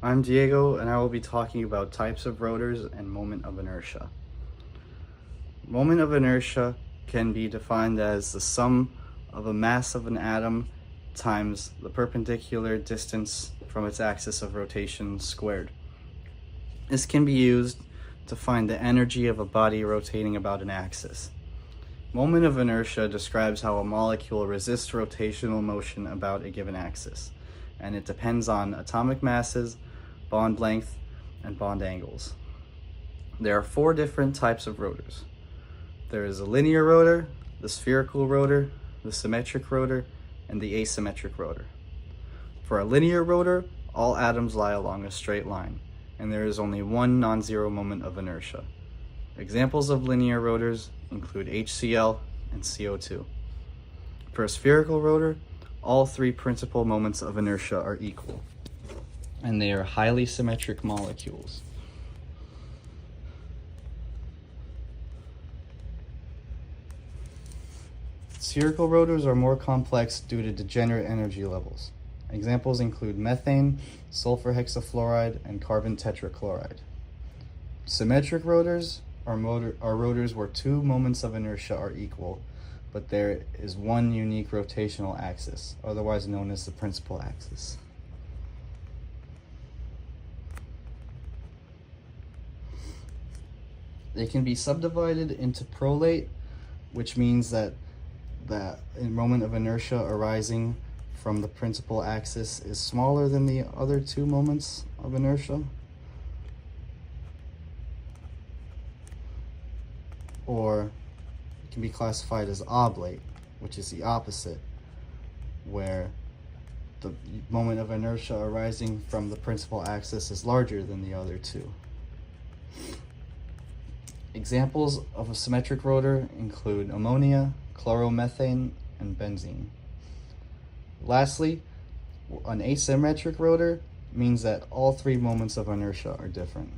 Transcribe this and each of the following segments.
I'm Diego, and I will be talking about types of rotors and moment of inertia. Moment of inertia can be defined as the sum of a mass of an atom times the perpendicular distance from its axis of rotation squared. This can be used to find the energy of a body rotating about an axis. Moment of inertia describes how a molecule resists rotational motion about a given axis, and it depends on atomic masses, bond length, and bond angles. There are 4 different types of rotors. There is a linear rotor, the spherical rotor, the symmetric rotor, and the asymmetric rotor. For a linear rotor, all atoms lie along a straight line, and there is only one non-zero moment of inertia. Examples of linear rotors include HCl and CO2. For a spherical rotor, all 3 principal moments of inertia are equal, and they are highly symmetric molecules. Spherical rotors are more complex due to degenerate energy levels. Examples include methane, sulfur hexafluoride, and carbon tetrachloride. Symmetric rotors are rotors where 2 moments of inertia are equal, but there is one unique rotational axis, otherwise known as the principal axis. They can be subdivided into prolate, which means that the moment of inertia arising from the principal axis is smaller than the other 2 moments of inertia. Or it can be classified as oblate, which is the opposite, where the moment of inertia arising from the principal axis is larger than the other 2. Examples of a symmetric rotor include ammonia, chloromethane, and benzene. Lastly, an asymmetric rotor means that all 3 moments of inertia are different.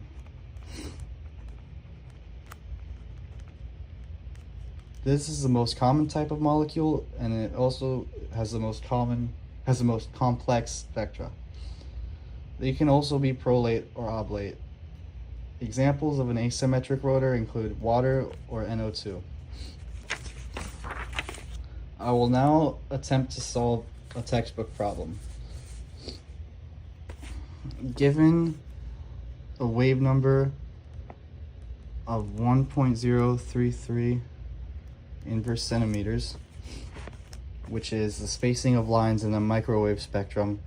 This is the most common type of molecule, and it also has the most complex spectra. They can also be prolate or oblate. Examples of an asymmetric rotor include water or NO2. I will now attempt to solve a textbook problem. Given a wave number of 1.033 inverse centimeters, which is the spacing of lines in the microwave spectrum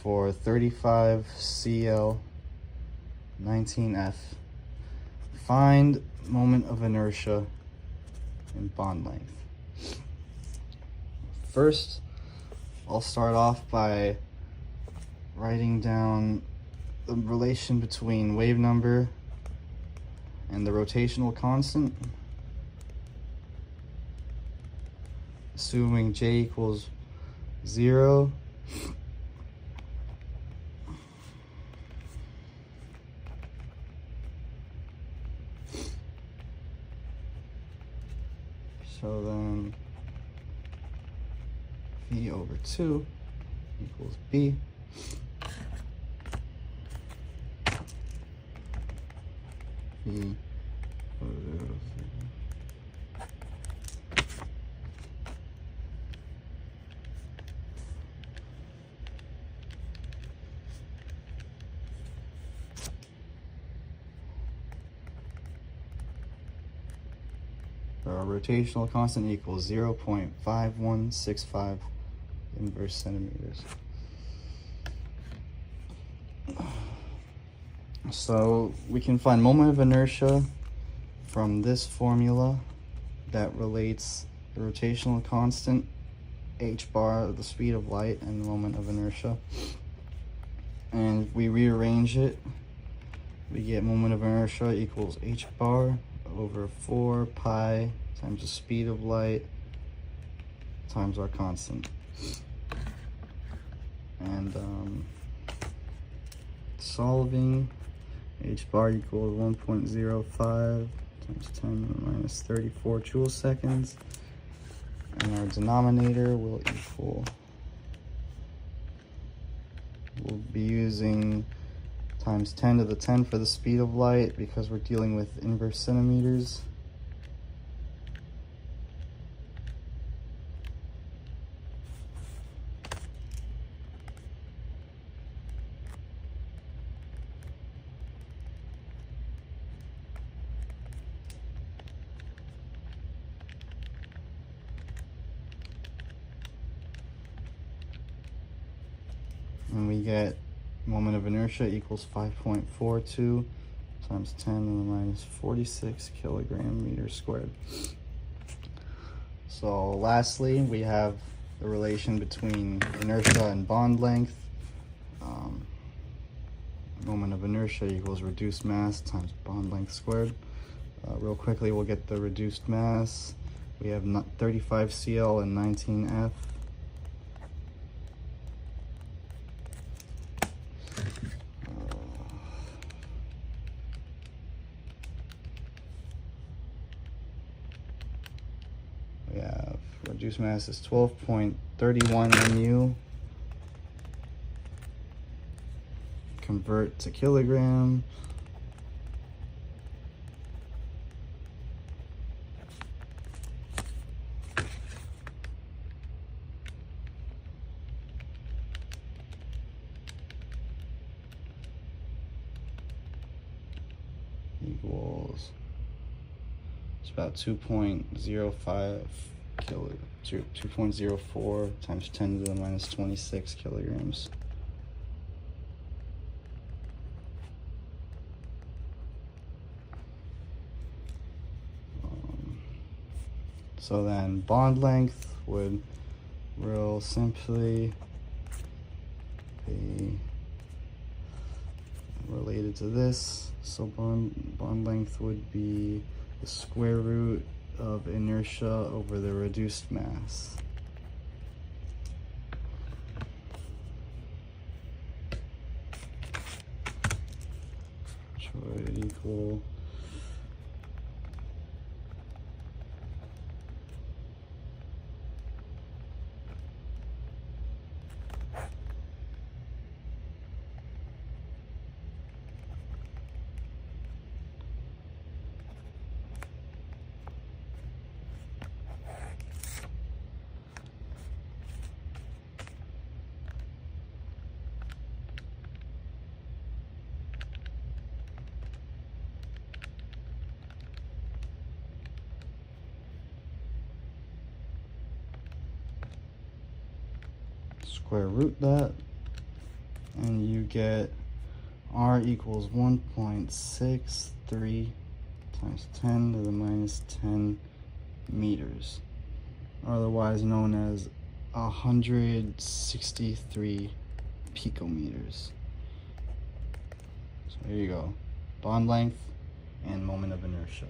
for 35Cl19F, find moment of inertia and bond length. First, I'll start off by writing down the relation between wave number and the rotational constant, assuming J equals 0. So then V over 2 equals B. V over 0. Our rotational constant equals 0.5165 inverse centimeters. So we can find moment of inertia from this formula that relates the rotational constant, h bar, the speed of light, and the moment of inertia. And if we rearrange it, we get moment of inertia equals h bar over 4 pi times the speed of light times our constant. And solving, h bar equals 1.05 times 10 minus 34 joule seconds, and our denominator will equal, we'll be using times 10 to the 10 for the speed of light because we're dealing with inverse centimeters. And we get moment of inertia equals 5.42 times 10 to the minus 46 kilogram meter squared. So lastly, we have the relation between inertia and bond length. Moment of inertia equals reduced mass times bond length squared. Real quickly, we'll get the reduced mass. We have 35 Cl and 19 F. We have reduced mass is 12.31 mu. Convert to kilogram. Equals, it's about 2.05 kilo, 2.04 times 10 to the minus 26 kilograms. So then bond length would real simply be related to this. So bond length would be the square root of inertia over the reduced mass. Which would equal square root that, and you get R equals 1.63 times 10 to the minus 10 meters, otherwise known as 163 picometers. So here you go, bond length and moment of inertia.